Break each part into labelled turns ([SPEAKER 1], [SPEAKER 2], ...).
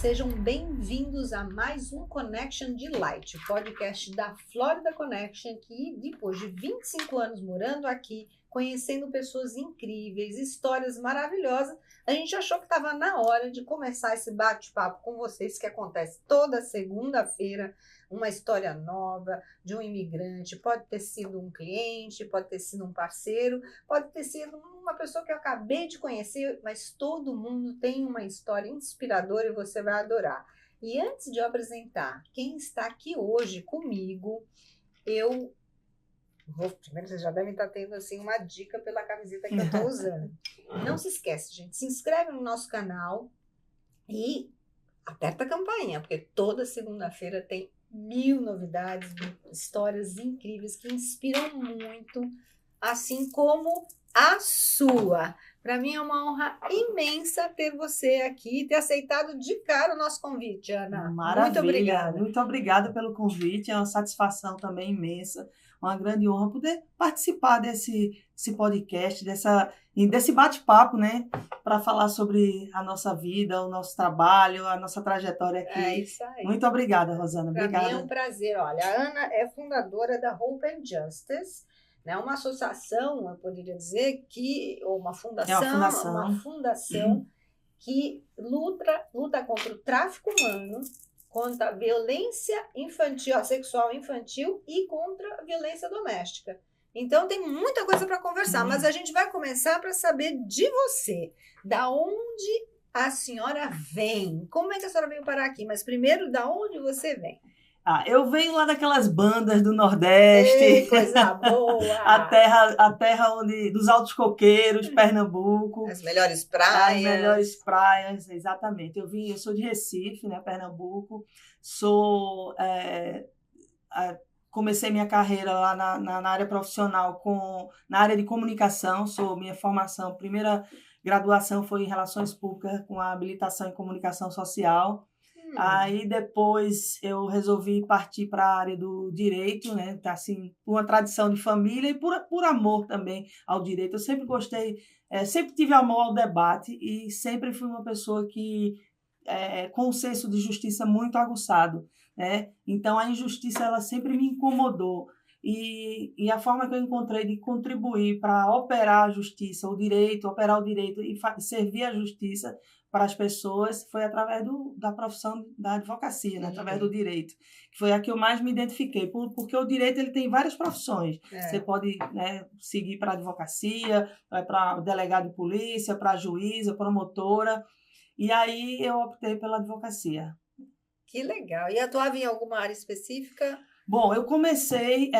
[SPEAKER 1] sejam bem-vindos a mais um Connection Delight, o podcast da Florida Connection, que depois de 25 anos morando aqui, conhecendo pessoas incríveis, histórias maravilhosas, a gente achou que estava na hora de começar esse bate-papo com vocês, que acontece toda segunda-feira, uma história nova de um imigrante, pode ter sido um cliente, pode ter sido um parceiro, pode ter sido uma pessoa que eu acabei de conhecer, mas todo mundo tem uma história inspiradora e você vai adorar. E antes de eu apresentar quem está aqui hoje comigo, primeiro, vocês já devem estar tendo assim, uma dica pela camiseta que eu estou usando. Não se esquece, gente, se inscreve no nosso canal e aperta a campainha, porque toda segunda-feira tem 1000 novidades, histórias incríveis que inspiram muito, assim como a sua. Para mim é uma honra imensa ter você aqui, ter aceitado de cara o nosso convite, Ana.
[SPEAKER 2] Maravilha,
[SPEAKER 1] muito obrigada.
[SPEAKER 2] Muito obrigada pelo convite, é uma satisfação também imensa, uma grande honra poder participar desse podcast, desse bate-papo, né, para falar sobre a nossa vida, o nosso trabalho, a nossa trajetória aqui.
[SPEAKER 1] É isso aí.
[SPEAKER 2] Muito obrigada, Rosana. Obrigada.
[SPEAKER 1] Para mim é um prazer. Olha, a Ana é fundadora da Hope and Justice, né, uma associação, eu poderia dizer, ou uma fundação que luta contra o tráfico humano, contra a violência infantil, sexual infantil e contra a violência doméstica. Então tem muita coisa para conversar, mas a gente vai começar para saber de você, da onde a senhora vem, como é que a senhora veio parar aqui, mas primeiro, da onde você vem?
[SPEAKER 2] Eu venho lá daquelas bandas do Nordeste.
[SPEAKER 1] Ei, coisa boa!
[SPEAKER 2] a terra dos Altos Coqueiros, Pernambuco.
[SPEAKER 1] As melhores praias.
[SPEAKER 2] As melhores praias, exatamente. Eu sou de Recife, né, Pernambuco. Comecei minha carreira lá na área profissional, na área de comunicação. Minha formação, primeira graduação foi em Relações Públicas, com a habilitação em Comunicação Social. Aí depois eu resolvi partir para a área do direito, né? Assim, por uma tradição de família e por amor também ao direito. Eu sempre gostei, sempre tive amor ao debate e sempre fui uma pessoa que com um senso de justiça muito aguçado, né? Então a injustiça ela sempre me incomodou. E a forma que eu encontrei de contribuir para operar a justiça, operar o direito e servir a justiça para as pessoas foi através da profissão da advocacia, né? Através do direito, que foi a que eu mais me identifiquei, porque o direito ele tem várias profissões. Você pode, né, seguir para a advocacia, para delegado de polícia, para juíza, promotora, e aí eu optei pela advocacia.
[SPEAKER 1] Que legal! E atuava em alguma área específica?
[SPEAKER 2] Bom, eu comecei,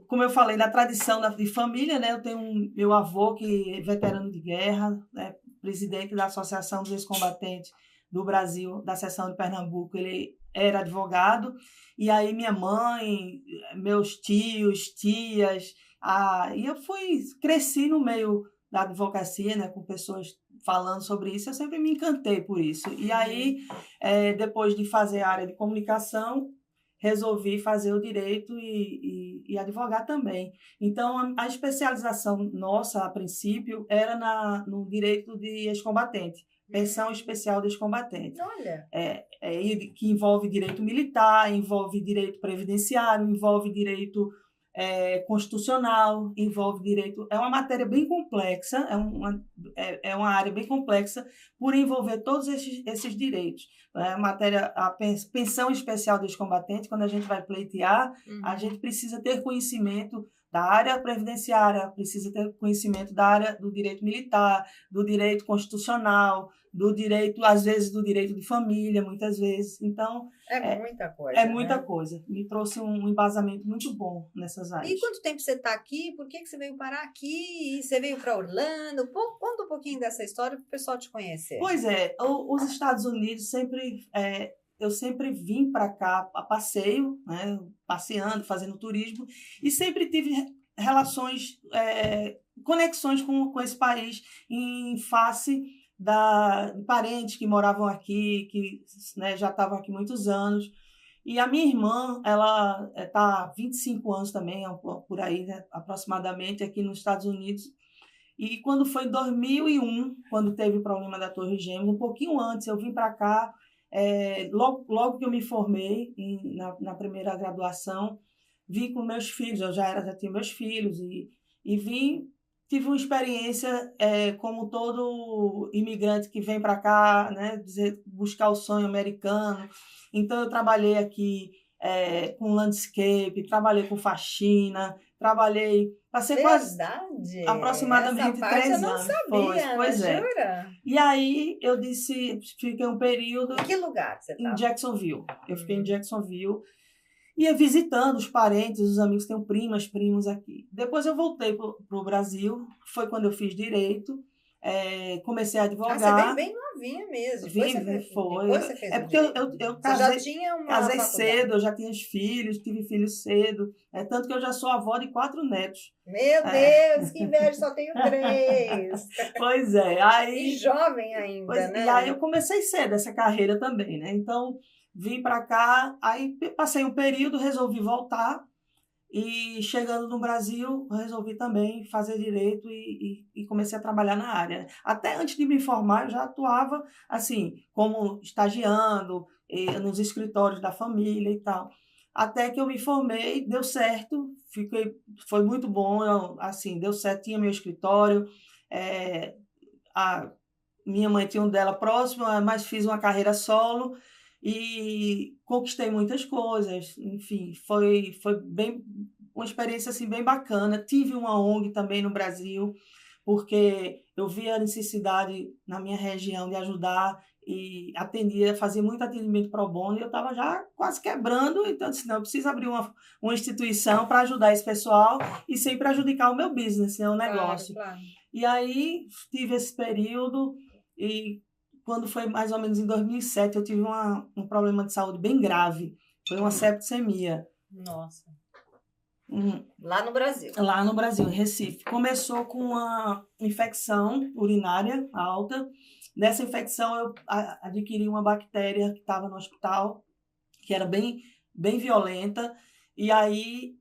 [SPEAKER 2] como eu falei, na tradição de família, né? Eu tenho meu avô, que é veterano de guerra, né? Presidente da Associação dos Ex-Combatentes do Brasil, da seção de Pernambuco, ele era advogado, e aí minha mãe, meus tios, tias, e eu cresci no meio da advocacia, né? Com pessoas falando sobre isso, eu sempre me encantei por isso. E aí, depois de fazer a área de comunicação, resolvi fazer o direito e advogar também. Então, a especialização nossa, a princípio, era no direito de ex-combatente, pensão especial de ex-combatente.
[SPEAKER 1] Olha!
[SPEAKER 2] Que envolve direito militar, envolve direito previdenciário, envolve direito constitucional, envolve direito... É uma matéria bem complexa, é uma área bem complexa por envolver todos esses direitos. A pensão especial dos combatentes, quando a gente vai pleitear, a gente precisa ter conhecimento da área previdenciária, precisa ter conhecimento da área do direito militar, do direito constitucional, do direito, às vezes, do direito de família, muitas vezes. Então,
[SPEAKER 1] muita coisa.
[SPEAKER 2] Muita coisa. Me trouxe um embasamento muito bom nessas áreas.
[SPEAKER 1] E quanto tempo você está aqui? Por que você veio parar aqui? Você veio para Orlando? Conta um pouquinho dessa história para o pessoal te conhecer.
[SPEAKER 2] Pois é, os Estados Unidos eu sempre vim para cá a passeio, né, passeando, fazendo turismo, e sempre tive relações, conexões com esse país em face de parentes que moravam aqui, que, né, já estavam aqui muitos anos. E a minha irmã, ela está há 25 anos também, por aí, né, aproximadamente, aqui nos Estados Unidos. E quando foi em 2001, quando teve o problema da Torre Gêmeas, um pouquinho antes, eu vim para cá logo que eu me formei na primeira graduação, vim com meus filhos, eu já tinha meus filhos, e tive uma experiência como todo imigrante que vem para cá, né, buscar o sonho americano. Então, eu trabalhei aqui com landscape, trabalhei com faxina, passei quase
[SPEAKER 1] Verdade?
[SPEAKER 2] aproximadamente
[SPEAKER 1] Essa parte eu
[SPEAKER 2] 3
[SPEAKER 1] não
[SPEAKER 2] anos.
[SPEAKER 1] sabia,
[SPEAKER 2] Pois
[SPEAKER 1] né?
[SPEAKER 2] é.
[SPEAKER 1] Jura?
[SPEAKER 2] E aí eu fiquei um período
[SPEAKER 1] Em que lugar você
[SPEAKER 2] em
[SPEAKER 1] estava?
[SPEAKER 2] Jacksonville. Eu fiquei em Jacksonville, ia visitando os parentes, os amigos, tenho primas, primos aqui. Depois eu voltei para o Brasil, foi quando eu fiz direito, comecei a
[SPEAKER 1] Ah, você veio
[SPEAKER 2] advogar.
[SPEAKER 1] bem novinha mesmo.
[SPEAKER 2] Foi.
[SPEAKER 1] Depois você fez
[SPEAKER 2] É
[SPEAKER 1] o
[SPEAKER 2] porque
[SPEAKER 1] direito.
[SPEAKER 2] eu
[SPEAKER 1] Você já
[SPEAKER 2] casei,
[SPEAKER 1] tinha uma
[SPEAKER 2] casei
[SPEAKER 1] faculdade.
[SPEAKER 2] cedo, eu já tinha os filhos, tive filhos cedo, tanto que eu já sou avó de 4 netos.
[SPEAKER 1] Meu Deus, que inveja, só tenho 3.
[SPEAKER 2] Pois é,
[SPEAKER 1] E jovem ainda,
[SPEAKER 2] e aí eu
[SPEAKER 1] né?
[SPEAKER 2] comecei cedo essa carreira também, né? Então, vim para cá, aí passei um período, resolvi voltar, e chegando no Brasil, resolvi também fazer direito e comecei a trabalhar na área. Até antes de me formar, eu já atuava, assim, como estagiando, nos escritórios da família e tal. Até que eu me formei, deu certo, foi muito bom, assim, deu certo, tinha meu escritório, a minha mãe tinha um dela próximo, mas fiz uma carreira solo e conquistei muitas coisas. Enfim, foi bem uma experiência assim bem bacana. Tive uma ONG também no Brasil, porque eu via a necessidade na minha região de ajudar e fazia muito atendimento pro bono e eu estava já quase quebrando, então eu disse, não, eu preciso abrir uma instituição para ajudar esse pessoal e sem prejudicar o meu business, né, o
[SPEAKER 1] Claro,
[SPEAKER 2] negócio.
[SPEAKER 1] claro.
[SPEAKER 2] E aí tive esse período e quando foi mais ou menos em 2007 eu tive um problema de saúde bem grave. Foi uma septicemia.
[SPEAKER 1] Nossa.
[SPEAKER 2] Hum,
[SPEAKER 1] Lá no Brasil.
[SPEAKER 2] Lá no Brasil, em Recife. Começou com uma infecção urinária alta. Nessa infecção eu adquiri uma bactéria que estava no hospital, que era bem, bem violenta. E aí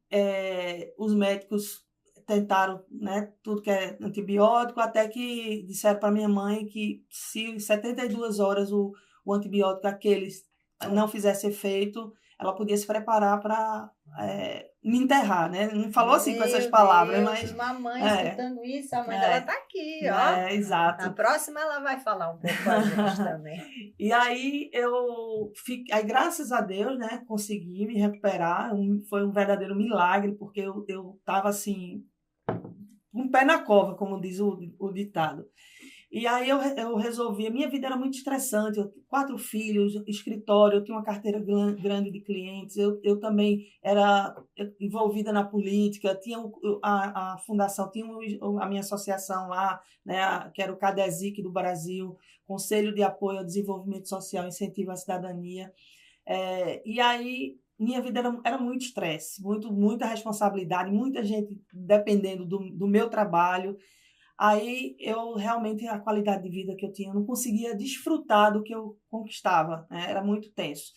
[SPEAKER 2] os médicos tentaram, né, tudo que é antibiótico, até que disseram para minha mãe que se em 72 horas o antibiótico aqueles não fizesse efeito, ela podia se preparar para me enterrar, né? Não falou assim com essas
[SPEAKER 1] Meu
[SPEAKER 2] palavras,
[SPEAKER 1] Deus,
[SPEAKER 2] mas
[SPEAKER 1] uma mãe
[SPEAKER 2] é,
[SPEAKER 1] escutando isso, a mãe dela tá aqui, ó. Na
[SPEAKER 2] exato.
[SPEAKER 1] próxima ela vai falar um pouco com a gente também.
[SPEAKER 2] E aí aí graças a Deus, né, consegui me recuperar. Foi um verdadeiro milagre, porque eu estava assim, um pé na cova, como diz o ditado. E aí eu resolvi, a minha vida era muito estressante, eu 4 filhos, escritório, eu tinha uma carteira grande de clientes, eu também era envolvida na política, tinha a fundação, tinha a minha associação lá, né, que era o CADESIC do Brasil, Conselho de Apoio ao Desenvolvimento Social e Incentivo à Cidadania. E aí minha vida era muito estresse, muita responsabilidade, muita gente dependendo do meu trabalho. Aí eu realmente, a qualidade de vida que eu tinha, eu não conseguia desfrutar do que eu conquistava, né? Era muito tenso.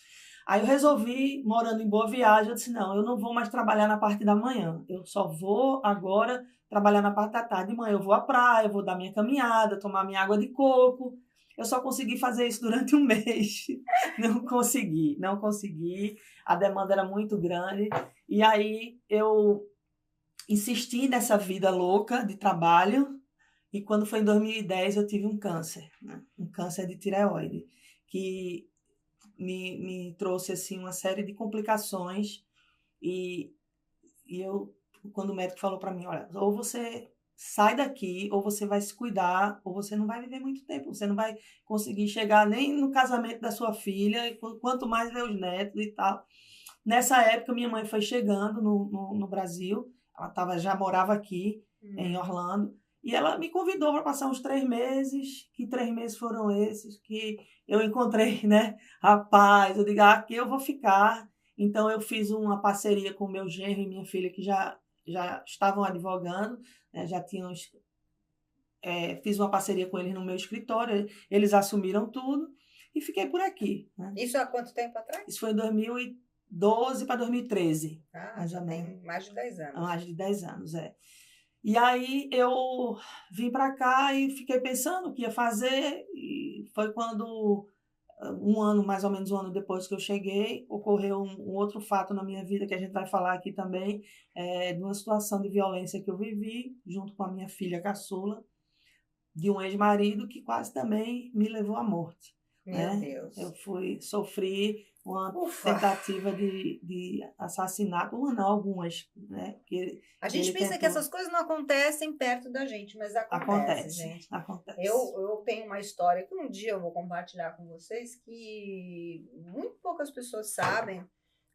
[SPEAKER 2] Aí eu resolvi, morando em Boa Viagem, eu disse, não, eu não vou mais trabalhar na parte da manhã, eu só vou agora trabalhar na parte da tarde. De manhã eu vou à praia, vou dar minha caminhada, tomar minha água de coco. Eu só consegui fazer isso durante um mês. Não consegui. A demanda era muito grande. E aí eu insisti nessa vida louca de trabalho, e quando foi em 2010 eu tive um câncer, né? Um câncer de tireoide, que me trouxe assim uma série de complicações e eu, quando o médico falou para mim, olha, ou você sai daqui, ou você vai se cuidar, ou você não vai viver muito tempo, você não vai conseguir chegar nem no casamento da sua filha, quanto mais ver os netos e tal. Nessa época, minha mãe foi chegando no Brasil, ela já morava aqui, em Orlando, e ela me convidou para passar uns 3 meses, que 3 meses foram esses, que eu encontrei, né, a paz, eu digo, aqui eu vou ficar. Então, eu fiz uma parceria com o meu genro e minha filha, que já estavam advogando, né, fiz uma parceria com eles no meu escritório, eles assumiram tudo, e fiquei por aqui, né?
[SPEAKER 1] Isso há quanto tempo atrás?
[SPEAKER 2] Isso foi em 2012 para 2013.
[SPEAKER 1] Mais ou menos. Mais de 10 anos.
[SPEAKER 2] Mais de 10 anos, é. E aí eu vim para cá e fiquei pensando o que ia fazer, e foi quando mais ou menos um ano depois que eu cheguei, ocorreu um outro fato na minha vida, que a gente vai falar aqui também, de uma situação de violência que eu vivi, junto com a minha filha caçula, de um ex-marido que quase também me levou à morte.
[SPEAKER 1] Meu Deus.
[SPEAKER 2] Eu sofri uma
[SPEAKER 1] Ufa.
[SPEAKER 2] tentativa de assassinato, algumas, né?
[SPEAKER 1] A gente pensa que essas coisas não acontecem perto da gente, mas acontece, gente.
[SPEAKER 2] Acontece.
[SPEAKER 1] Eu tenho uma história que um dia eu vou compartilhar com vocês que muito poucas pessoas sabem,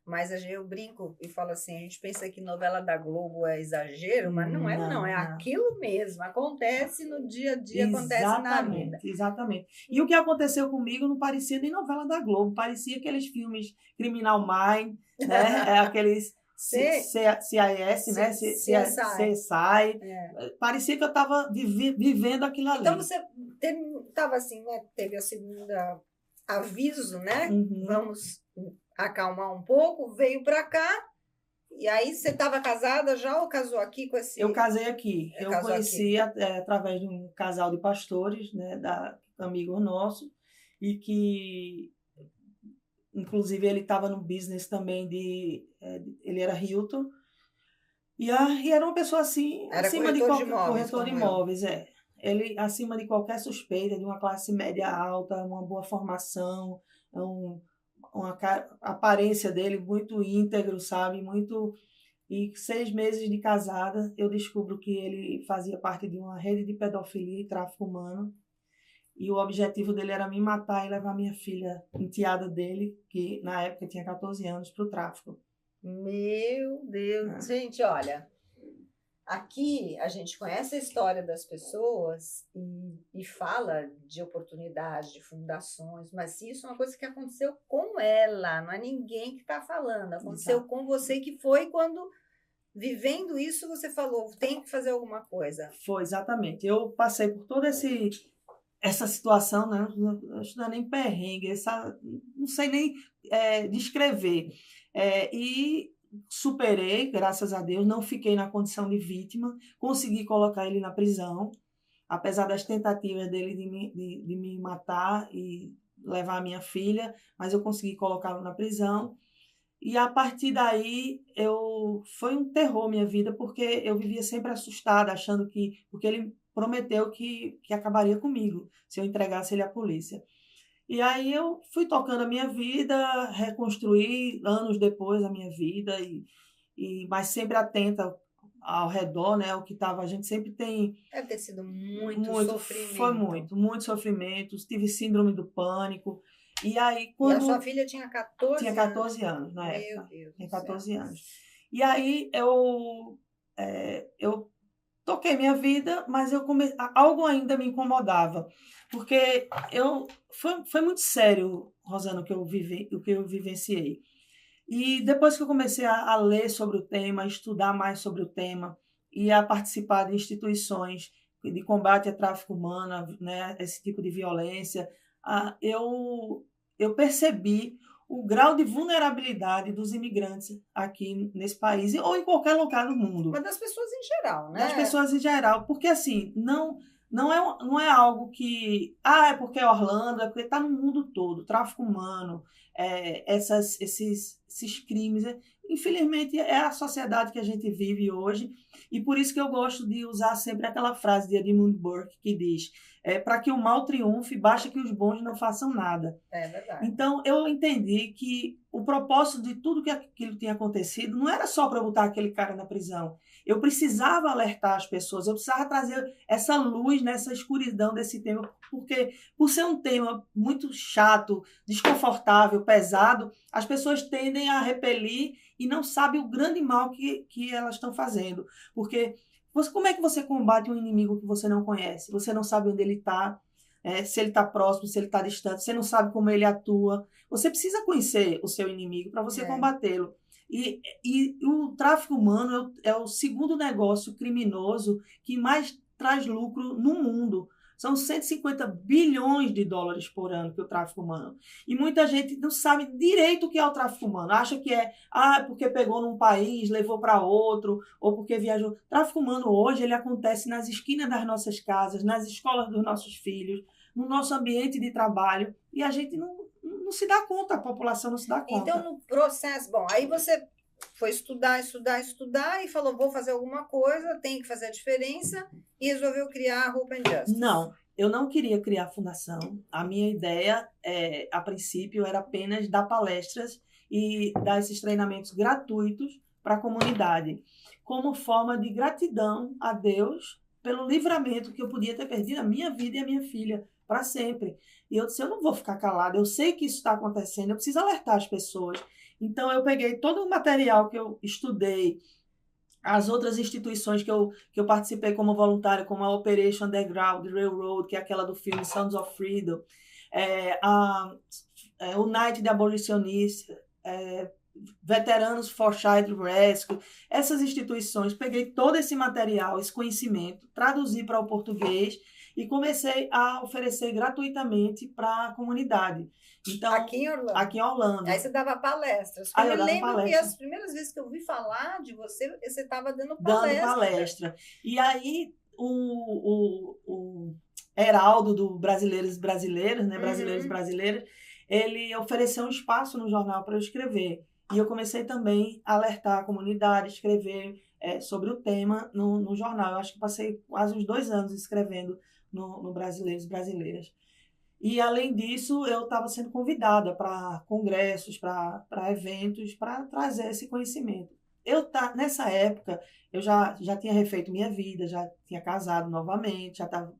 [SPEAKER 1] mas eu brinco e falo assim, a gente pensa que novela da Globo é exagero, mas não é não, é aquilo mesmo, acontece no dia a dia, acontece na vida.
[SPEAKER 2] Exatamente. E o que aconteceu comigo não parecia nem novela da Globo, parecia aqueles filmes Criminal Minds, né? Aqueles CIS, né? CSI. Parecia que eu estava vivendo aquilo ali.
[SPEAKER 1] Então você estava assim, né? Teve a segunda aviso, né? Vamos acalmar um pouco, veio para cá, e aí você estava casada já ou casou aqui com esse...
[SPEAKER 2] Eu casei aqui. Eu conheci através de um casal de pastores, né, amigo nosso, e que, inclusive, ele estava no business também ele era realtor, e era uma pessoa assim,
[SPEAKER 1] era
[SPEAKER 2] acima de
[SPEAKER 1] qualquer
[SPEAKER 2] corretor de imóveis, Ele acima de qualquer suspeita, de uma classe média alta, uma boa formação, a aparência dele muito íntegro, sabe? E 6 meses de casada, eu descubro que ele fazia parte de uma rede de pedofilia e tráfico humano. E o objetivo dele era me matar e levar minha filha, enteada dele, que na época tinha 14 anos, para o tráfico.
[SPEAKER 1] Meu Deus! Gente, olha, aqui a gente conhece a história das pessoas e fala de oportunidades, de fundações, mas isso é uma coisa que aconteceu com ela, não é ninguém que está falando, aconteceu com você, que foi quando, vivendo isso, você falou, tem que fazer alguma coisa.
[SPEAKER 2] Foi, exatamente. Eu passei por toda essa situação, né? Não é nem perrengue, não sei nem descrever. E superei, graças a Deus, não fiquei na condição de vítima, consegui colocar ele na prisão, apesar das tentativas dele de me matar e levar a minha filha, mas eu consegui colocá-lo na prisão. E a partir daí, foi um terror minha vida, porque eu vivia sempre assustada, achando porque ele prometeu que acabaria comigo, se eu entregasse ele à polícia. E aí eu fui tocando a minha vida, reconstruí anos depois a minha vida, mas sempre atenta ao redor, né? O que estava, a gente sempre tem...
[SPEAKER 1] Deve ter sido muito sofrimento.
[SPEAKER 2] Foi muito sofrimento, tive síndrome do pânico. E aí,
[SPEAKER 1] quando... E a sua filha tinha 14
[SPEAKER 2] Tinha 14 anos na época.
[SPEAKER 1] Meu Deus.
[SPEAKER 2] Tinha 14 anos. E aí eu toquei minha vida, mas algo ainda me incomodava, porque foi muito sério, Rosana, o que eu vivenciei. E depois que eu comecei a ler sobre o tema, a estudar mais sobre o tema e a participar de instituições de combate a tráfico humano, né, esse tipo de violência, eu percebi o grau de vulnerabilidade dos imigrantes aqui nesse país ou em qualquer lugar do mundo.
[SPEAKER 1] Mas das pessoas em geral, né?
[SPEAKER 2] Das pessoas em geral, porque assim, não é algo que... é porque é Orlando, é porque está no mundo todo, tráfico humano, esses crimes. Infelizmente, é a sociedade que a gente vive hoje, e por isso que eu gosto de usar sempre aquela frase de Edmund Burke, que diz: para que o mal triunfe, basta que os bons não façam nada.
[SPEAKER 1] É verdade.
[SPEAKER 2] Então, eu entendi que o propósito de tudo que aquilo tinha acontecido não era só para botar aquele cara na prisão. Eu precisava alertar as pessoas, eu precisava trazer essa luz nessa escuridão desse tema, porque por ser um tema muito chato, desconfortável, pesado, as pessoas tendem a repelir e não sabem o grande mal que elas estão fazendo. Porque como é que você combate um inimigo que você não conhece? Você não sabe onde ele está, se ele está próximo, se ele está distante, você não sabe como ele atua. Você precisa conhecer o seu inimigo para você combatê-lo. E o tráfico humano é o segundo negócio criminoso que mais traz lucro no mundo. São 150 bilhões de dólares por ano que o tráfico humano. E muita gente não sabe direito o que é o tráfico humano. Acha que porque pegou num país, levou para outro, ou porque viajou. Tráfico humano hoje ele acontece nas esquinas das nossas casas, nas escolas dos nossos filhos, no nosso ambiente de trabalho. E a gente não se dá conta, a população não se dá conta.
[SPEAKER 1] Então, no processo, bom, aí você foi estudar e falou, vou fazer alguma coisa, tem que fazer a diferença, e resolveu criar a Hope and Justice.
[SPEAKER 2] Não, eu não queria criar a fundação. A minha ideia, a princípio, era apenas dar palestras e dar esses treinamentos gratuitos para a comunidade, como forma de gratidão a Deus pelo livramento que eu podia ter perdido a minha vida e a minha filha para sempre. E eu disse, eu não vou ficar calada, eu sei que isso está acontecendo, eu preciso alertar as pessoas. Então, eu peguei todo o material que eu estudei, as outras instituições que eu participei como voluntária, como a Operation Underground Railroad, que é aquela do filme Sons of Freedom, o Night de Abolicionistas, Veteranos for Child Rescue, essas instituições, peguei todo esse material, esse conhecimento, traduzi para o português e comecei a oferecer gratuitamente para a comunidade. Então,
[SPEAKER 1] aqui em Orlando?
[SPEAKER 2] Aqui em Orlando.
[SPEAKER 1] Aí você dava palestras.
[SPEAKER 2] Aí
[SPEAKER 1] eu
[SPEAKER 2] dava
[SPEAKER 1] lembro
[SPEAKER 2] palestra.
[SPEAKER 1] que as primeiras vezes que eu ouvi falar de você estava dando
[SPEAKER 2] palestra. Dando palestra. E aí, o Heraldo do Brasileiros e Brasileiras, né? Brasileiros e Brasileiras, ele ofereceu um espaço no jornal para eu escrever. E eu comecei também a alertar a comunidade, escrever sobre o tema no jornal. Eu acho que passei quase uns 2 anos escrevendo no Brasileiros e Brasileiras. E, além disso, eu estava sendo convidada para congressos, para eventos, para trazer esse conhecimento. Nessa época, eu já tinha refeito minha vida, já tinha casado novamente, já estava,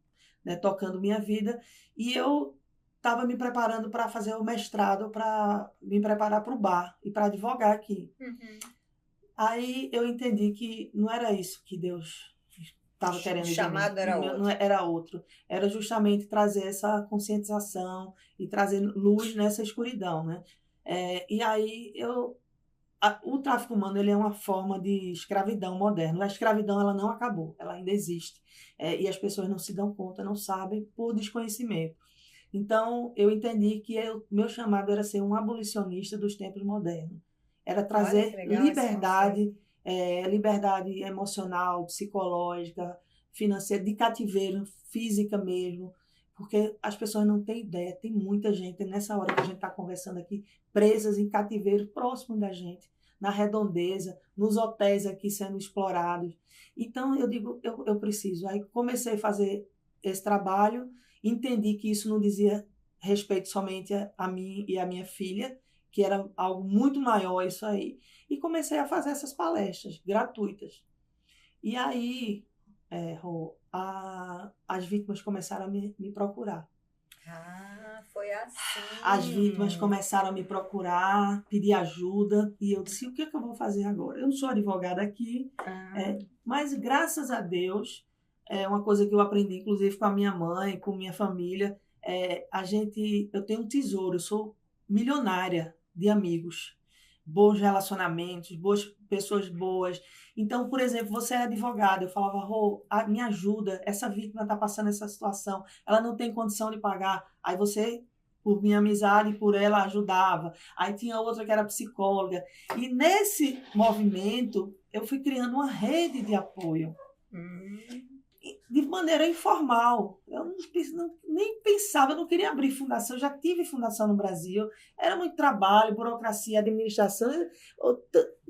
[SPEAKER 2] né, tocando minha vida, e eu estava me preparando para fazer o mestrado, para me preparar para o bar e para advogar aqui. Aí eu entendi que não era isso que Deus estava querendo. O
[SPEAKER 1] chamado era outro.
[SPEAKER 2] Não era outro. Era justamente trazer essa conscientização e trazer luz nessa escuridão, né? E aí o tráfico humano, ele é uma forma de escravidão moderna. A escravidão, ela não acabou, ela ainda existe. E as pessoas não se dão conta, não sabem, por desconhecimento. Então, eu entendi que meu chamado era ser um abolicionista dos tempos modernos. Era trazer liberdade, liberdade emocional, psicológica, financeira, de cativeiro, física mesmo, porque as pessoas não têm ideia, tem muita gente, nessa hora que a gente está conversando aqui, presas em cativeiro próximo da gente, na redondeza, nos hotéis aqui sendo explorados. Então, eu digo, eu preciso. Aí comecei a fazer esse trabalho, entendi que isso não dizia respeito somente a mim e a minha filha, que era algo muito maior isso aí. E comecei a fazer essas palestras gratuitas. E aí, as vítimas começaram a me procurar.
[SPEAKER 1] Foi assim.
[SPEAKER 2] As vítimas começaram a me procurar, pedir ajuda, e eu disse, o que eu vou fazer agora? Eu não sou advogada aqui, mas graças a Deus, uma coisa que eu aprendi, inclusive com a minha mãe, com minha família, eu tenho um tesouro, eu sou milionária de amigos, bons relacionamentos, pessoas boas. Então, por exemplo, você é advogada, eu falava, me ajuda, essa vítima está passando essa situação, ela não tem condição de pagar. Aí você, por minha amizade, por ela, ajudava. Aí tinha outra que era psicóloga. E nesse movimento, eu fui criando uma rede de apoio. De maneira informal. Eu nem pensava, eu não queria abrir fundação, eu já tive fundação no Brasil, era muito trabalho, burocracia, administração,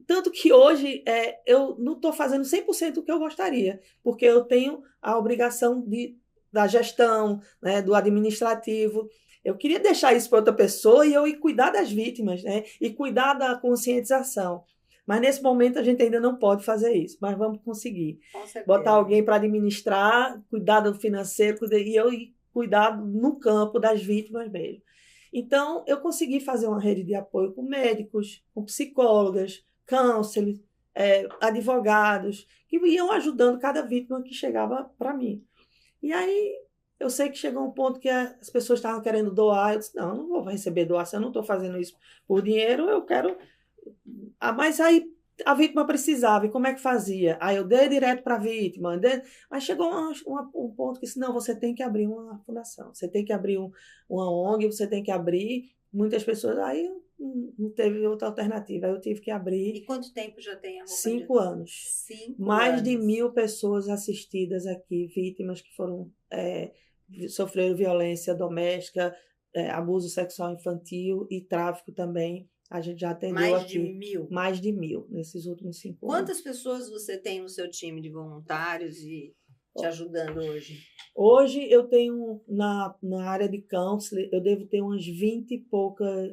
[SPEAKER 2] tanto que hoje eu não estou fazendo 100% o que eu gostaria, porque eu tenho a obrigação da gestão, né, do administrativo. Eu queria deixar isso para outra pessoa e eu ir cuidar das vítimas, né, e cuidar da conscientização. Mas, nesse momento, a gente ainda não pode fazer isso. Mas vamos conseguir. Botar alguém para administrar, cuidar do financeiro, e eu cuidar no campo das vítimas mesmo. Então, eu consegui fazer uma rede de apoio com médicos, com psicólogas, counselors, advogados, que iam ajudando cada vítima que chegava para mim. E aí, eu sei que chegou um ponto que as pessoas estavam querendo doar. Eu disse, não vou receber doação, eu não estou fazendo isso por dinheiro, eu quero... Mas aí a vítima precisava, e como é que fazia? Aí eu dei direto para a vítima, mas chegou um ponto que disse, não, você tem que abrir uma fundação, você tem que abrir uma ONG, você tem que abrir, muitas pessoas, aí não teve outra alternativa, aí eu tive que abrir.
[SPEAKER 1] E quanto tempo já tem a
[SPEAKER 2] 5 anos. Mais de 1.000 pessoas assistidas aqui, vítimas que sofreram violência doméstica, abuso sexual infantil e tráfico também. A gente já atendeu
[SPEAKER 1] Mais
[SPEAKER 2] aqui.
[SPEAKER 1] de 1.000?
[SPEAKER 2] Mais de 1.000 nesses últimos 5 anos.
[SPEAKER 1] Quantas pessoas você tem no seu time de voluntários e te ajudando hoje?
[SPEAKER 2] Hoje eu tenho, na área de counseling, eu devo ter umas 20 e poucas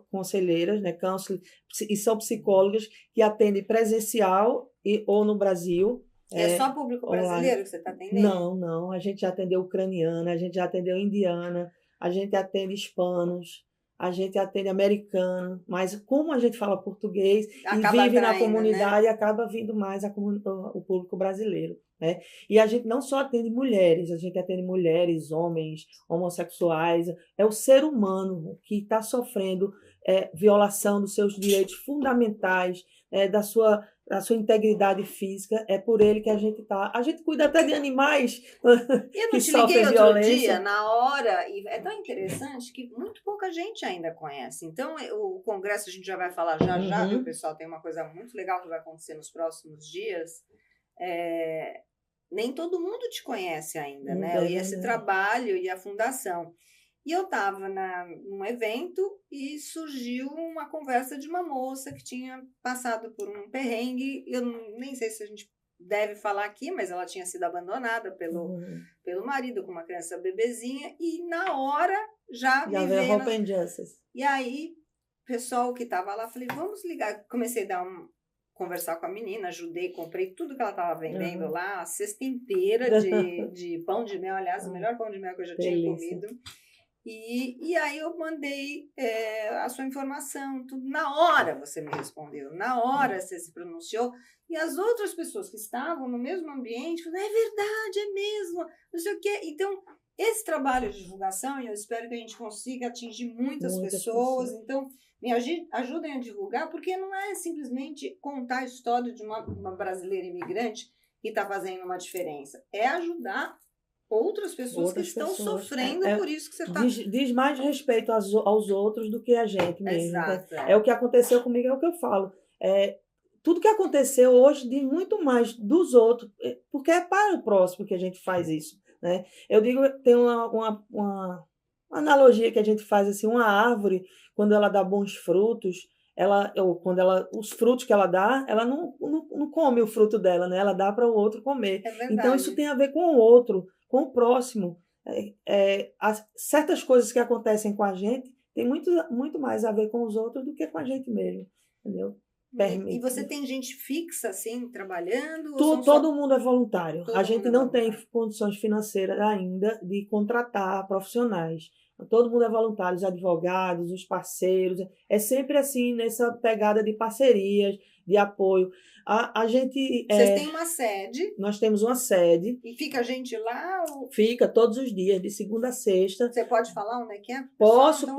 [SPEAKER 2] conselheiras, né, counseling, e são psicólogas que atendem presencial ou no Brasil.
[SPEAKER 1] E é só público brasileiro que você está atendendo?
[SPEAKER 2] Não. A gente já atendeu ucraniana, a gente já atendeu indiana, a gente atende hispanos, a gente atende americano, mas como a gente fala português
[SPEAKER 1] Acaba
[SPEAKER 2] e vive na
[SPEAKER 1] atraindo,
[SPEAKER 2] comunidade,
[SPEAKER 1] né?
[SPEAKER 2] acaba vindo mais o público brasileiro, né? E a gente não só atende mulheres, a gente atende mulheres, homens, homossexuais. É o ser humano que está sofrendo violação dos seus direitos fundamentais, da sua integridade física. É por ele que a gente está. A gente cuida até de animais
[SPEAKER 1] Eu
[SPEAKER 2] que
[SPEAKER 1] não te liguei
[SPEAKER 2] sofrem
[SPEAKER 1] outro
[SPEAKER 2] violência.
[SPEAKER 1] dia, na hora, e é tão interessante que muito pouca gente ainda conhece. Então, o congresso a gente já vai falar já, viu, pessoal? Tem uma coisa muito legal que vai acontecer nos próximos dias. Nem todo mundo te conhece ainda, né? E esse trabalho e a fundação. E eu estava num evento e surgiu uma conversa de uma moça que tinha passado por um perrengue. Eu nem sei se a gente deve falar aqui, mas ela tinha sido abandonada pelo marido com uma criança bebezinha. E na hora já me
[SPEAKER 2] veio
[SPEAKER 1] veio...
[SPEAKER 2] Open Justice.
[SPEAKER 1] E aí, o pessoal que estava lá, falei, vamos ligar. Comecei a conversar com a menina, ajudei, comprei tudo que ela estava vendendo lá, a cesta inteira de pão de mel, aliás, o melhor pão de mel que eu já tinha comido. E aí eu mandei a sua informação, tudo. Na hora você me respondeu, na hora você se pronunciou, e as outras pessoas que estavam no mesmo ambiente falaram, é verdade, é mesmo, não sei o quê. Então, esse trabalho de divulgação, e eu espero que a gente consiga atingir muitas pessoas, então me ajudem a divulgar, porque não é simplesmente contar a história de uma brasileira imigrante que está fazendo uma diferença, é ajudar outras pessoas que estão sofrendo por isso que você está...
[SPEAKER 2] Diz mais respeito aos outros do que a gente mesmo.
[SPEAKER 1] Exato,
[SPEAKER 2] é o que aconteceu comigo, é o que eu falo. Tudo que aconteceu hoje diz muito mais dos outros, porque é para o próximo que a gente faz isso, né? Eu digo, tem uma analogia que a gente faz assim, uma árvore, quando ela dá bons frutos, os frutos que ela dá, ela não come o fruto dela, né? Ela dá para o outro comer. Então, isso tem a ver com o outro, com o próximo. Certas coisas que acontecem com a gente tem muito mais a ver com os outros do que com a gente mesmo, entendeu?
[SPEAKER 1] E você tem gente fixa, assim, trabalhando?
[SPEAKER 2] Todo mundo é voluntário. A gente não tem condições financeiras ainda de contratar profissionais. Todo mundo é voluntário, os advogados, os parceiros. É sempre assim, nessa pegada de parcerias, de apoio. A gente...
[SPEAKER 1] Vocês têm uma sede?
[SPEAKER 2] Nós temos uma sede.
[SPEAKER 1] E fica a gente lá?
[SPEAKER 2] Fica todos os dias, de segunda a sexta.
[SPEAKER 1] Você pode falar onde é que é?
[SPEAKER 2] Posso.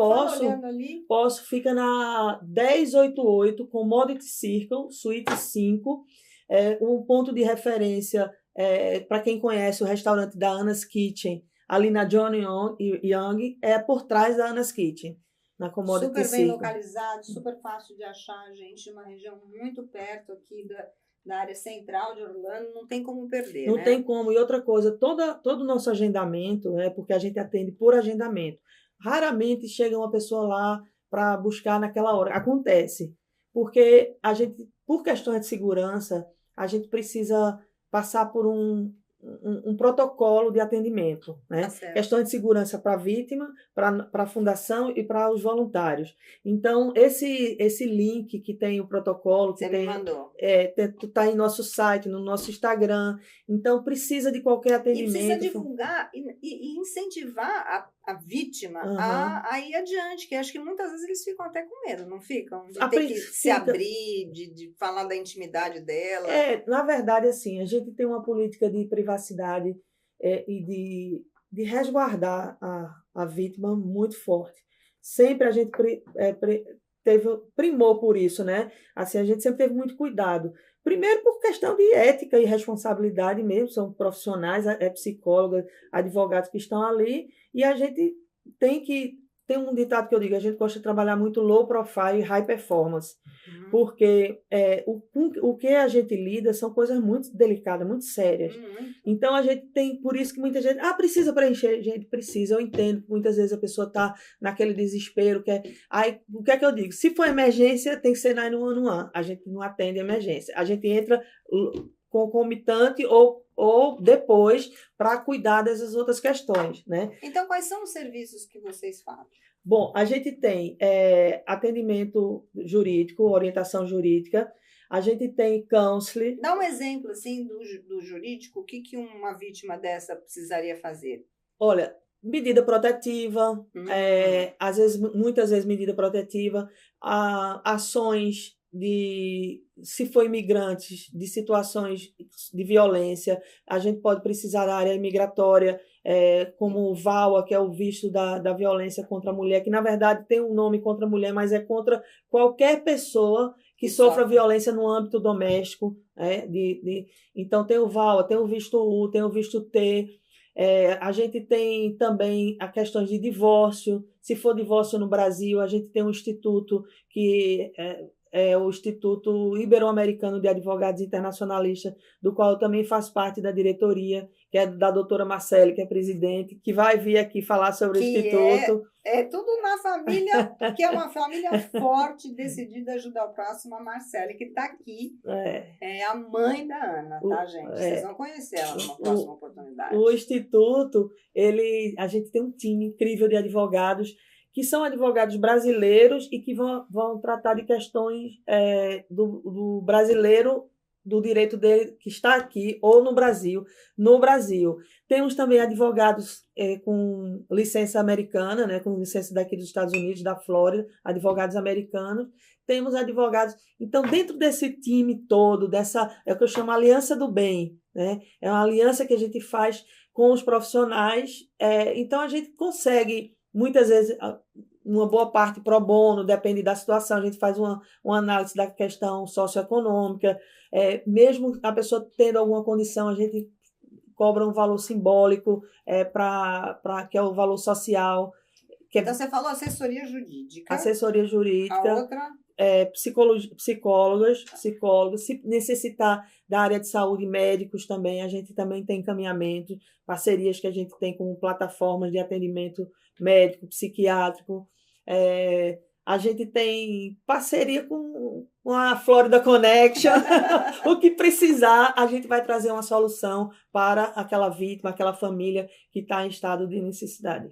[SPEAKER 1] Posso.
[SPEAKER 2] Fica na 1088, Commodity Circle, Suíte 5. Um ponto de referência, para quem conhece o restaurante da Anna's Kitchen, ali na John Young, é por trás da Anna's Kitchen, na Commodity Circle.
[SPEAKER 1] Super bem localizado, super fácil de achar, gente, uma região muito perto aqui da área central de Orlando, não tem como perder,
[SPEAKER 2] Não tem como. E outra coisa, todo o nosso agendamento, porque a gente atende por agendamento. Raramente chega uma pessoa lá para buscar naquela hora. Acontece, porque a gente, por questões de segurança, a gente precisa passar por um protocolo de atendimento, né? Questão de segurança para a vítima, para a fundação e para os voluntários. Então, esse link que tem o protocolo, que
[SPEAKER 1] me mandou.
[SPEAKER 2] Está em nosso site, no nosso Instagram. Então, precisa de qualquer atendimento.
[SPEAKER 1] E precisa divulgar e incentivar a vítima a ir adiante, que acho que muitas vezes eles ficam até com medo, não ficam? De ter que se abrir, de falar da intimidade dela.
[SPEAKER 2] Na verdade, assim, a gente tem uma política de privacidade e de resguardar a vítima muito forte. Sempre a gente teve primor por isso, né? Assim, a gente sempre teve muito cuidado. Primeiro por questão de ética e responsabilidade mesmo, são profissionais, psicólogas, advogados que estão ali, e a gente tem que tem um ditado que eu digo, a gente gosta de trabalhar muito low profile e high performance, porque o que a gente lida são coisas muito delicadas, muito sérias. Então, a gente tem, por isso que muita gente, precisa preencher, gente, precisa, eu entendo, muitas vezes a pessoa está naquele desespero, aí, o que é que eu digo? Se for emergência, tem que ser 911, a gente não atende emergência, a gente entra concomitante ou depois para cuidar dessas outras questões, né?
[SPEAKER 1] Então, quais são os serviços que vocês fazem?
[SPEAKER 2] Bom, a gente tem atendimento jurídico, orientação jurídica, a gente tem counseling.
[SPEAKER 1] Dá um exemplo, assim, do jurídico, o que uma vítima dessa precisaria fazer?
[SPEAKER 2] Olha, medida protetiva, muitas vezes medida protetiva, ações se for imigrantes, de situações de violência, a gente pode precisar da área imigratória, como o VAWA, que é o visto da violência contra a mulher, que na verdade tem um nome contra a mulher, mas é contra qualquer pessoa que sofra violência no âmbito doméstico. Então tem o VAWA, tem o visto U, tem o visto T. A gente tem também a questão de divórcio. Se for divórcio no Brasil, a gente tem um instituto que é o Instituto Ibero-Americano de Advogados Internacionalistas, do qual eu também faço parte da diretoria, que é da doutora Marcele, que é presidente, que vai vir aqui falar sobre o Instituto.
[SPEAKER 1] É tudo uma família, que é uma família forte, decidida a ajudar o próximo, a Marcele, que está aqui. É a mãe da Ana, tá, gente? Vocês vão conhecer ela numa próxima oportunidade.
[SPEAKER 2] O Instituto, a gente tem um time incrível de advogados, que são advogados brasileiros e que vão tratar de questões do brasileiro, do direito dele que está aqui ou no Brasil. Temos também advogados com licença americana, né, com licença daqui dos Estados Unidos, da Flórida, advogados americanos. Temos advogados... Então, dentro desse time todo, é o que eu chamo aliança do bem, né? É uma aliança que a gente faz com os profissionais. Então, a gente consegue... Muitas vezes, uma boa parte pro bono, depende da situação, a gente faz uma análise da questão socioeconômica, mesmo a pessoa tendo alguma condição, a gente cobra um valor simbólico, que é o valor social.
[SPEAKER 1] Então, você falou assessoria jurídica.
[SPEAKER 2] Assessoria jurídica.
[SPEAKER 1] A outra?
[SPEAKER 2] Psicólogos, se necessitar da área de saúde, médicos também, a gente também tem encaminhamento, parcerias que a gente tem com plataformas de atendimento médico, psiquiátrico. A gente tem parceria com a Florida Connection. O que precisar, a gente vai trazer uma solução para aquela vítima, aquela família que está em estado de necessidade.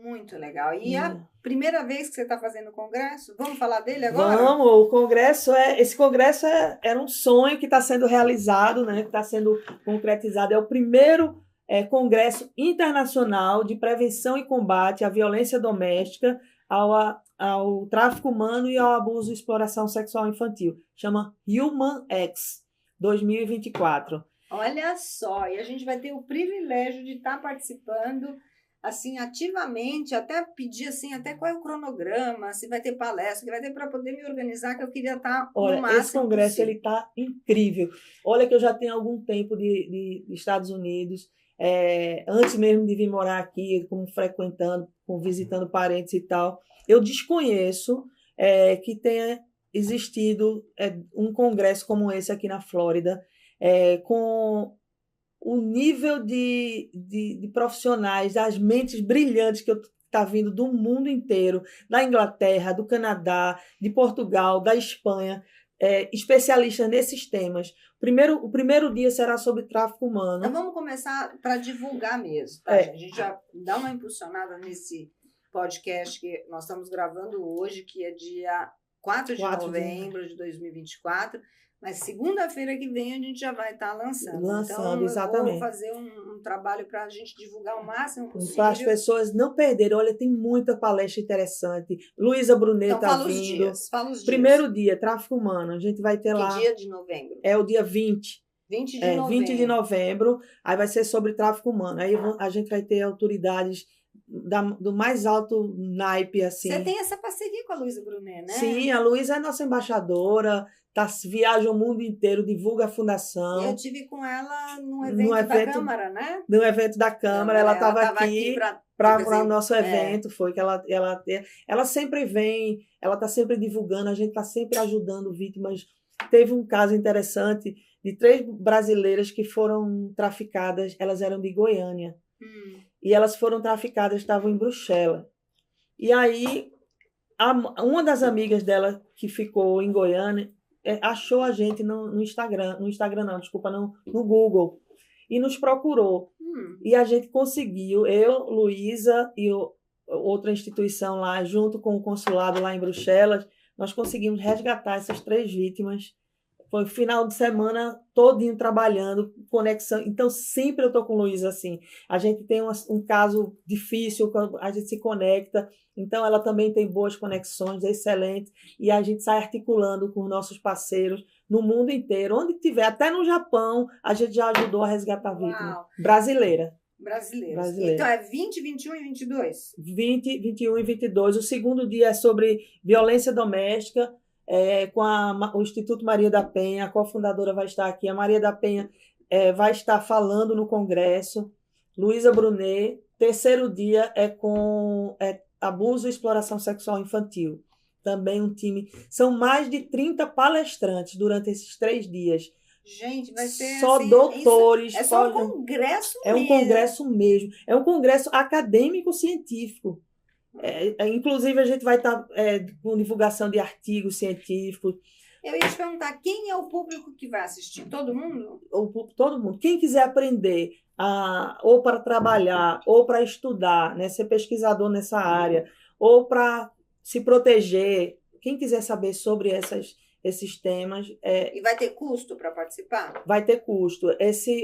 [SPEAKER 1] Muito legal. E a primeira vez que você está fazendo o congresso, vamos falar dele agora?
[SPEAKER 2] Vamos, o congresso esse congresso era um sonho que está sendo realizado, né, que está sendo concretizado. É o primeiro congresso internacional de prevenção e combate à violência doméstica, ao tráfico humano e ao abuso e exploração sexual infantil. Chama Human X 2024.
[SPEAKER 1] Olha só, e a gente vai ter o privilégio de estar participando assim, ativamente, até pedir assim, até qual é o cronograma, se vai ter palestra, que vai ter para poder me organizar, que eu queria estar no máximo
[SPEAKER 2] esse congresso possível. Ele está incrível. Olha que eu já tenho algum tempo de Estados Unidos, antes mesmo de vir morar aqui, como frequentando, visitando parentes e tal, eu desconheço que tenha existido um congresso como esse aqui na Flórida, com o nível de profissionais, as mentes brilhantes que está vindo do mundo inteiro, da Inglaterra, do Canadá, de Portugal, da Espanha, especialistas nesses temas. O primeiro dia será sobre tráfico humano.
[SPEAKER 1] Então vamos começar para divulgar mesmo, tá? A gente já dá uma impulsionada nesse podcast que nós estamos gravando hoje, que é dia 4 de novembro de 2024. Mas segunda-feira que vem a gente já vai estar lançando. Então,
[SPEAKER 2] exatamente.
[SPEAKER 1] Eu vou fazer um trabalho para a gente divulgar o máximo possível.
[SPEAKER 2] Para as pessoas não perderem. Olha, tem muita palestra interessante. Luísa Brunet está vindo.
[SPEAKER 1] Fala os dias.
[SPEAKER 2] Primeiro dia, tráfico humano. A gente vai ter lá...
[SPEAKER 1] Que dia de novembro?
[SPEAKER 2] É o dia 20.
[SPEAKER 1] 20 de novembro.
[SPEAKER 2] 20 de novembro. Aí vai ser sobre tráfico humano. Aí a gente vai ter autoridades do mais alto naipe, assim.
[SPEAKER 1] Você tem essa parceria com a Luísa Brunet, né?
[SPEAKER 2] Sim, a Luísa é nossa embaixadora, viaja o mundo inteiro, divulga a fundação.
[SPEAKER 1] Eu tive com ela num evento da Câmara, né?
[SPEAKER 2] No evento da Câmara, ela estava aqui para o nosso evento, foi que ela sempre vem, ela está sempre divulgando, a gente está sempre ajudando vítimas. Teve um caso interessante de 3 brasileiras que foram traficadas, elas eram de Goiânia, e elas foram traficadas, estavam em Bruxelas. E aí, uma das amigas dela que ficou em Goiânia achou a gente no Instagram não, desculpa, no Google, e nos procurou. E a gente conseguiu, eu, Luísa e outra instituição lá, junto com o consulado lá em Bruxelas, nós conseguimos resgatar essas 3 vítimas. Foi o final de semana todinho trabalhando, conexão. Então, sempre eu estou com o Luísa assim. A gente tem um caso difícil, a gente se conecta. Então, ela também tem boas conexões, excelente. E a gente sai articulando com os nossos parceiros no mundo inteiro. Onde tiver, até no Japão, a gente já ajudou a resgatar a vítima. Brasileira.
[SPEAKER 1] Então, é 20, 21 e 22?
[SPEAKER 2] 20, 21 e 22. O segundo dia é sobre violência doméstica. Com o Instituto Maria da Penha, a cofundadora vai estar aqui. A Maria da Penha vai estar falando no Congresso. Luísa Brunet. Terceiro dia é com abuso e exploração sexual infantil. Também um time. São mais de 30 palestrantes durante esses 3 dias.
[SPEAKER 1] Gente, vai ser
[SPEAKER 2] só
[SPEAKER 1] assim,
[SPEAKER 2] doutores.
[SPEAKER 1] É só um congresso mesmo.
[SPEAKER 2] É um congresso mesmo. É um congresso acadêmico-científico. Inclusive, a gente vai estar com divulgação de artigos científicos.
[SPEAKER 1] Eu ia te perguntar, quem é o público que vai assistir? Todo mundo?
[SPEAKER 2] Todo mundo. Quem quiser aprender, ou para trabalhar, ou para estudar, né, ser pesquisador nessa área, ou para se proteger, quem quiser saber sobre esses temas...
[SPEAKER 1] E vai ter custo para participar?
[SPEAKER 2] Vai ter custo.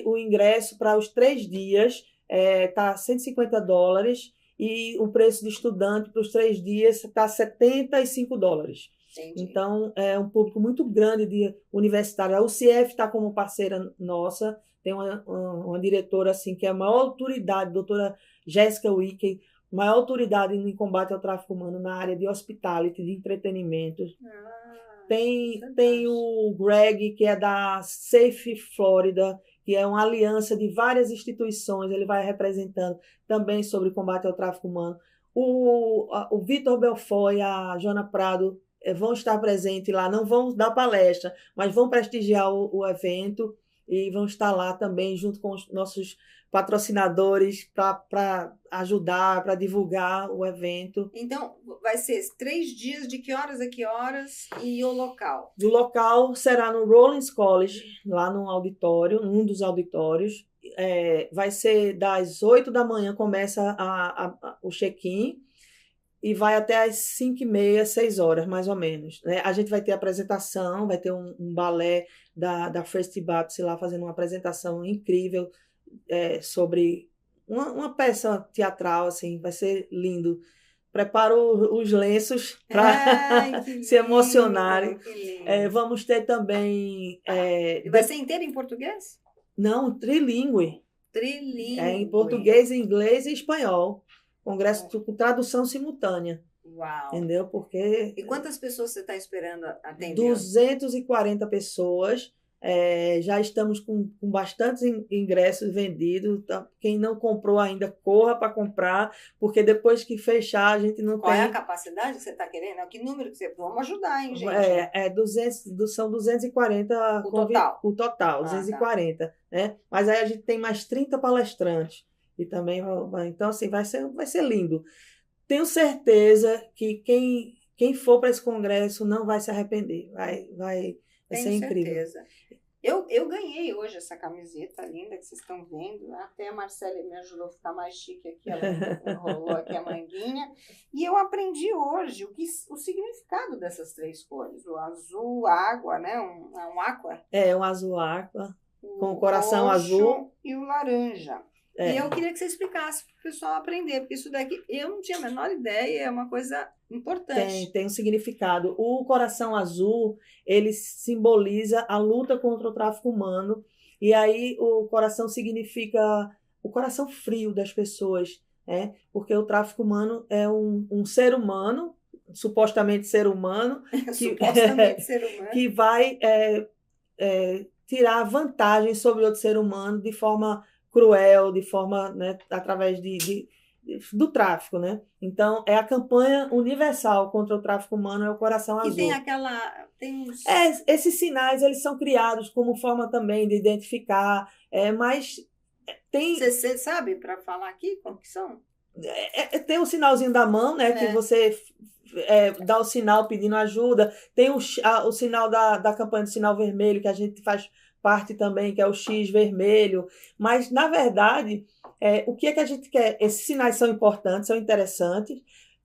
[SPEAKER 2] O ingresso para os 3 dias está $150, e o preço de estudante para os 3 dias está $75.
[SPEAKER 1] Entendi.
[SPEAKER 2] Então, é um público muito grande de universitário. A UCF está como parceira nossa, tem uma diretora assim, que é a maior autoridade, a doutora Jéssica Wickey, maior autoridade em combate ao tráfico humano na área de hospitality, de entretenimento. Tem o Greg, que é da Safe Florida, que é uma aliança de várias instituições, ele vai representando também sobre combate ao tráfico humano. O Vitor Belfort e a Joana Prado vão estar presentes lá, não vão dar palestra, mas vão prestigiar o evento e vão estar lá também junto com os nossos patrocinadores para ajudar, para divulgar o evento.
[SPEAKER 1] Então, vai ser 3 dias, de que horas a que horas, e o local?
[SPEAKER 2] O local será no Rollins College, lá no auditório, num dos auditórios. Vai ser das 8 da manhã, começa o check-in, e vai até às 5h30, 6 horas, mais ou menos. Né? A gente vai ter apresentação, vai ter um balé da First Baptist lá fazendo uma apresentação incrível sobre uma peça teatral, assim, vai ser lindo. Preparo os lenços para se emocionarem. Vamos ter também...
[SPEAKER 1] Vai ser inteiro em português?
[SPEAKER 2] Não, trilíngue.
[SPEAKER 1] Trilíngue.
[SPEAKER 2] Em português, inglês e espanhol. Congresso com tradução simultânea.
[SPEAKER 1] Uau!
[SPEAKER 2] Entendeu? Porque...
[SPEAKER 1] E quantas pessoas você está esperando atender?
[SPEAKER 2] 240 pessoas. Já estamos com bastantes ingressos vendidos. Tá? Quem não comprou ainda, corra para comprar, porque depois que fechar, a gente não
[SPEAKER 1] Qual
[SPEAKER 2] tem...
[SPEAKER 1] Qual é a capacidade que você está querendo? Que número que você... Vamos ajudar, hein, gente?
[SPEAKER 2] São 240... O total, 240. Tá. Né? Mas aí a gente tem mais 30 palestrantes. E também então, assim, vai ser lindo. Tenho certeza que quem for para esse congresso não vai se arrepender. Vai ser incrível.
[SPEAKER 1] Certeza. Eu ganhei hoje essa camiseta linda que vocês estão vendo. Até a Marcela me ajudou a ficar mais chique aqui. Ela enrolou aqui a manguinha. E eu aprendi hoje o significado dessas 3 cores. O azul água, né? Um aqua.
[SPEAKER 2] Um azul aqua, com o coração azul.
[SPEAKER 1] E o laranja. E eu queria que você explicasse para o pessoal aprender, porque isso daqui eu não tinha a menor ideia, é uma coisa importante.
[SPEAKER 2] Tem um significado. O coração azul, ele simboliza a luta contra o tráfico humano, e aí o coração significa o coração frio das pessoas, porque o tráfico humano é um ser humano, supostamente ser humano,
[SPEAKER 1] supostamente ser humano,
[SPEAKER 2] que vai tirar vantagem sobre outro ser humano de forma cruel, de forma, né, através do tráfico, né? Então, é a campanha universal contra o tráfico humano, é o Coração
[SPEAKER 1] que
[SPEAKER 2] Azul.
[SPEAKER 1] tem uns...
[SPEAKER 2] Esses sinais, eles são criados como forma também de identificar, mas tem...
[SPEAKER 1] Você sabe para falar aqui qual que são?
[SPEAKER 2] Tem o sinalzinho da mão, né? Que você dá o sinal pedindo ajuda. Tem o sinal da campanha do sinal vermelho, que a gente faz parte também, que é o X vermelho. Mas, na verdade, o que é que a gente quer? Esses sinais são importantes, são interessantes.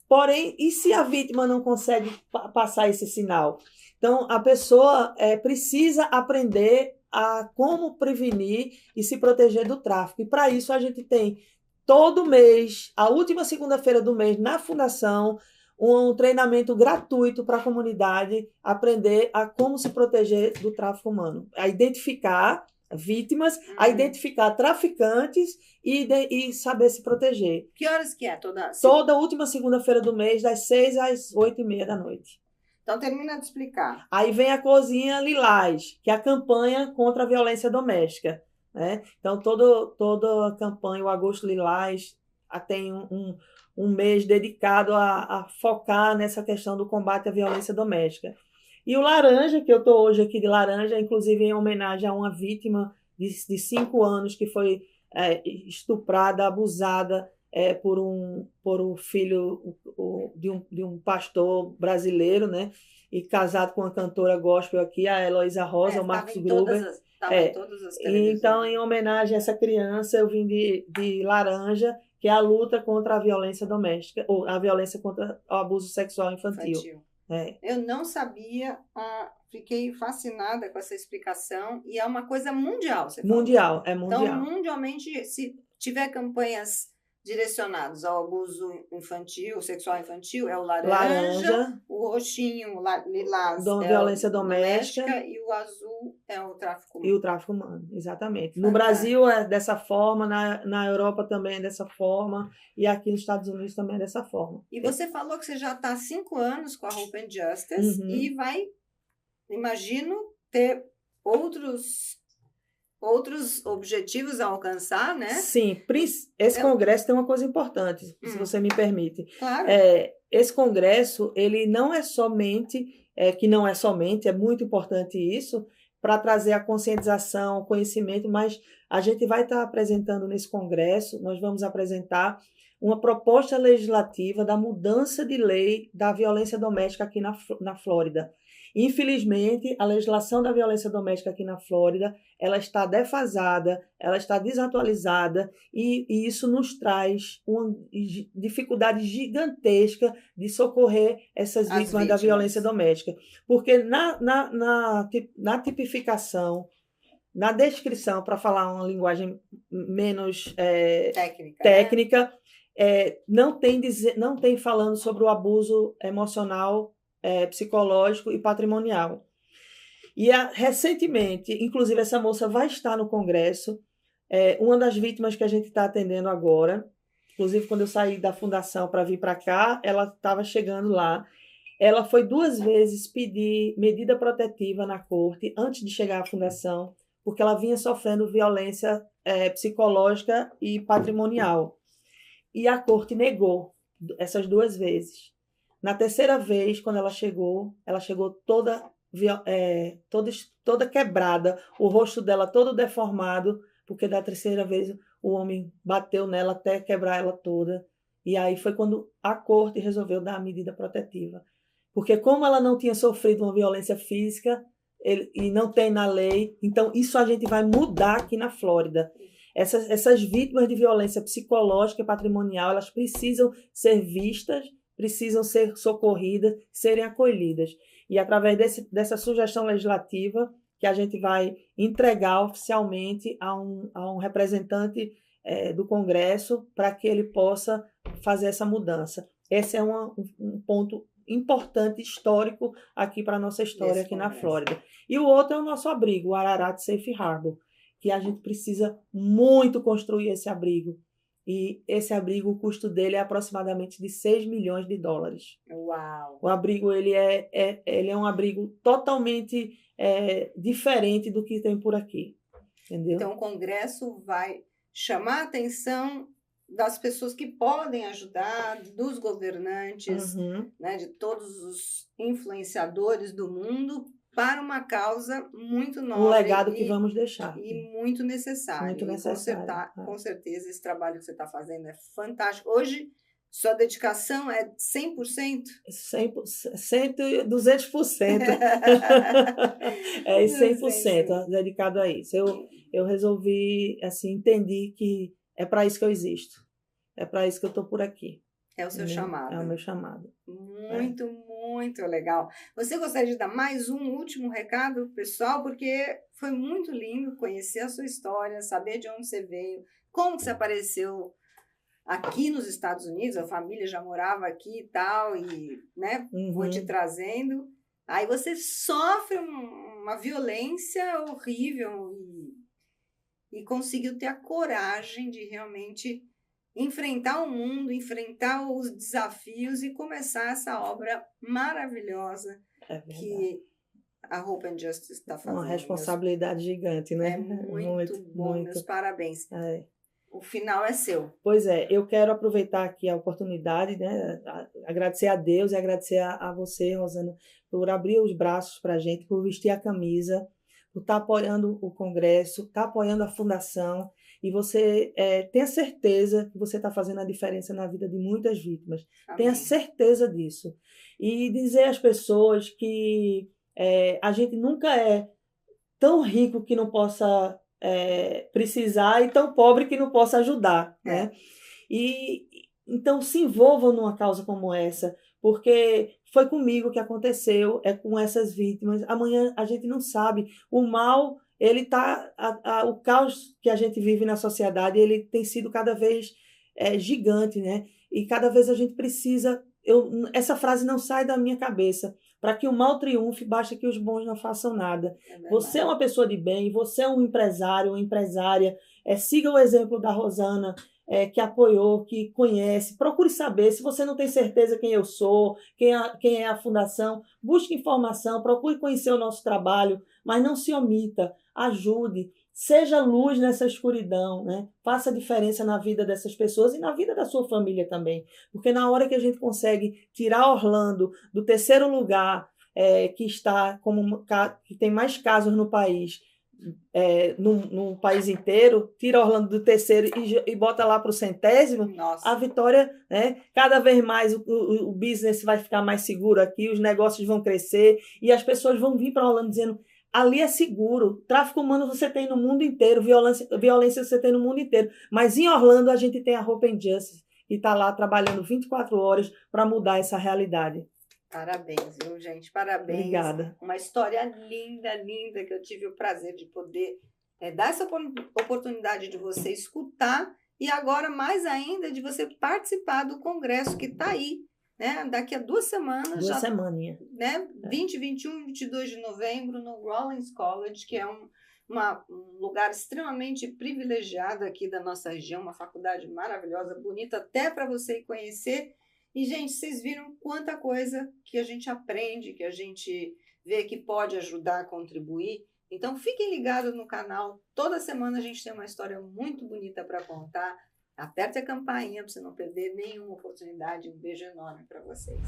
[SPEAKER 2] Porém, e se a vítima não consegue passar esse sinal? Então, a pessoa precisa aprender a como prevenir e se proteger do tráfico. E, para isso, a gente tem todo mês, a última segunda-feira do mês, na Fundação, um treinamento gratuito para a comunidade aprender a como se proteger do tráfico humano, a identificar vítimas, a identificar traficantes e saber se proteger.
[SPEAKER 1] Que horas que é?
[SPEAKER 2] Toda última segunda-feira do mês, das 6 às 8h30 da noite.
[SPEAKER 1] Então, termina de explicar.
[SPEAKER 2] Aí vem a Cozinha Lilás, que é a campanha contra a violência doméstica. Né? Então, toda a campanha, o Agosto Lilás, tem um mês dedicado a focar nessa questão do combate à violência doméstica. E o Laranja, que eu estou hoje aqui de laranja, inclusive em homenagem a uma vítima de 5 anos que foi estuprada, abusada por um filho de um pastor brasileiro, né? E casado com uma cantora gospel aqui, a Heloísa Rosa, o Marcos Gruber.
[SPEAKER 1] Em todas as televisões.
[SPEAKER 2] Então, em homenagem a essa criança, eu vim de laranja, que é a luta contra a violência doméstica, ou a violência contra o abuso sexual infantil.
[SPEAKER 1] Eu não sabia, fiquei fascinada com essa explicação, e é uma coisa mundial, você falou.
[SPEAKER 2] Mundial.
[SPEAKER 1] Então, mundialmente, se tiver campanhas direcionados ao abuso infantil, sexual infantil, é o laranja, o roxinho, lilás,
[SPEAKER 2] violência doméstica,
[SPEAKER 1] e o azul é o tráfico humano.
[SPEAKER 2] E o tráfico humano, exatamente. No Brasil é dessa forma, na Europa também é dessa forma, e aqui nos Estados Unidos também é dessa forma.
[SPEAKER 1] E você falou que você já está há 5 anos com a Hope and Justice, e vai, imagino, ter outros objetivos a alcançar, né?
[SPEAKER 2] Sim, esse congresso tem uma coisa importante, se você me permite.
[SPEAKER 1] Claro.
[SPEAKER 2] Esse congresso, ele não é somente, é muito importante isso, para trazer a conscientização, o conhecimento, mas a gente vai estar apresentando nesse congresso, nós vamos apresentar uma proposta legislativa da mudança de lei da violência doméstica aqui na Flórida. Infelizmente, a legislação da violência doméstica aqui na Flórida, ela está defasada, ela está desatualizada, e isso nos traz uma dificuldade gigantesca de socorrer essas vítimas da violência doméstica. Porque na tipificação, na descrição, para falar uma linguagem menos técnica, não tem falando sobre o abuso emocional, psicológico e patrimonial. E recentemente, inclusive essa moça vai estar no congresso, uma das vítimas que a gente está atendendo agora, inclusive quando eu saí da fundação para vir para cá, ela estava chegando lá, ela foi 2 vezes pedir medida protetiva na corte antes de chegar à fundação, porque ela vinha sofrendo violência psicológica e patrimonial. E a corte negou essas 2 vezes. Na terceira vez, quando ela chegou toda quebrada, o rosto dela todo deformado, porque da terceira vez o homem bateu nela até quebrar ela toda. E aí foi quando a corte resolveu dar a medida protetiva. Porque como ela não tinha sofrido uma violência física, e não tem na lei, então isso a gente vai mudar aqui na Flórida. Essas vítimas de violência psicológica e patrimonial, elas precisam ser vistas, precisam ser socorridas, serem acolhidas. E através dessa sugestão legislativa que a gente vai entregar oficialmente a um representante do Congresso para que ele possa fazer essa mudança. Esse é um ponto importante, histórico, aqui para a nossa história aqui na Flórida. E o outro é o nosso abrigo, o Ararat Safe Harbor, que a gente precisa muito construir esse abrigo. E esse abrigo, o custo dele é aproximadamente de 6 milhões de dólares.
[SPEAKER 1] Uau!
[SPEAKER 2] O abrigo ele é um abrigo totalmente diferente do que tem por aqui. Entendeu?
[SPEAKER 1] Então, o Congresso vai chamar a atenção das pessoas que podem ajudar, dos governantes, né, de todos os influenciadores do mundo, para uma causa muito nobre.
[SPEAKER 2] Um legado que vamos deixar.
[SPEAKER 1] E muito necessário.
[SPEAKER 2] Muito necessário.
[SPEAKER 1] Com certeza, esse trabalho que você está fazendo é fantástico. Hoje, sua dedicação é 100%?
[SPEAKER 2] 100%, 200%. É 100% dedicado a isso. Eu resolvi, assim, entendi que é para isso que eu existo. É para isso que eu estou por aqui.
[SPEAKER 1] É o seu chamado.
[SPEAKER 2] É o meu chamado.
[SPEAKER 1] Muito legal. Você gostaria de dar mais um último recado, pessoal? Porque foi muito lindo conhecer a sua história, saber de onde você veio, como que você apareceu aqui nos Estados Unidos, a família já morava aqui e tal, e né, foi te trazendo. Aí você sofre uma violência horrível e conseguiu ter a coragem de realmente enfrentar o mundo, enfrentar os desafios e começar essa obra maravilhosa que a Hope and Justice está fazendo.
[SPEAKER 2] Uma responsabilidade gigante, né?
[SPEAKER 1] É muito bom, meus parabéns. O final é seu.
[SPEAKER 2] Pois é, eu quero aproveitar aqui a oportunidade, né? Agradecer a Deus e agradecer a você, Rosana, por abrir os braços para a gente, por vestir a camisa, por estar apoiando o Congresso, estar apoiando a Fundação. E você tenha certeza que você está fazendo a diferença na vida de muitas vítimas.
[SPEAKER 1] Amém.
[SPEAKER 2] Tenha certeza disso. E dizer às pessoas que a gente nunca é tão rico que não possa precisar e tão pobre que não possa ajudar. Né? E então se envolvam numa causa como essa, porque foi comigo que aconteceu, é com essas vítimas. Amanhã a gente não sabe. O mal... o caos que a gente vive na sociedade, ele tem sido cada vez gigante, né? E cada vez a gente precisa... essa frase não sai da minha cabeça. Para que o mal triunfe, basta que os bons não façam nada. Você é uma pessoa de bem, você é um empresário, uma empresária. Siga o exemplo da Rosana, que apoiou, que conhece. Procure saber. Se você não tem certeza quem eu sou, quem é a Fundação, busque informação, procure conhecer o nosso trabalho, mas não se omita. Ajude, seja luz nessa escuridão, né? Faça diferença na vida dessas pessoas e na vida da sua família também. Porque na hora que a gente consegue tirar Orlando do terceiro lugar, que tem mais casos no país, no país inteiro, tira Orlando do terceiro e bota lá para o 100º, a vitória, né? Cada vez mais o business vai ficar mais seguro aqui, os negócios vão crescer e as pessoas vão vir para Orlando dizendo: ali é seguro, tráfico humano você tem no mundo inteiro, violência você tem no mundo inteiro, mas em Orlando a gente tem a Hope and Justice, que está lá trabalhando 24 horas para mudar essa realidade.
[SPEAKER 1] Parabéns, viu, gente? Parabéns.
[SPEAKER 2] Obrigada.
[SPEAKER 1] Uma história linda, linda, que eu tive o prazer de poder dar essa oportunidade de você escutar e agora mais ainda de você participar do congresso que está aí. Né? Daqui a 2 semanas.
[SPEAKER 2] 2 semaninhas.
[SPEAKER 1] Né? 20, 21, 22 de novembro, no Rollins College, que é um lugar extremamente privilegiado aqui da nossa região, uma faculdade maravilhosa, bonita, até para você ir conhecer. E, gente, vocês viram quanta coisa que a gente aprende, que a gente vê que pode ajudar a contribuir. Então, fiquem ligados no canal. Toda semana a gente tem uma história muito bonita para contar. Aperte a campainha para você não perder nenhuma oportunidade. Um beijo enorme para vocês.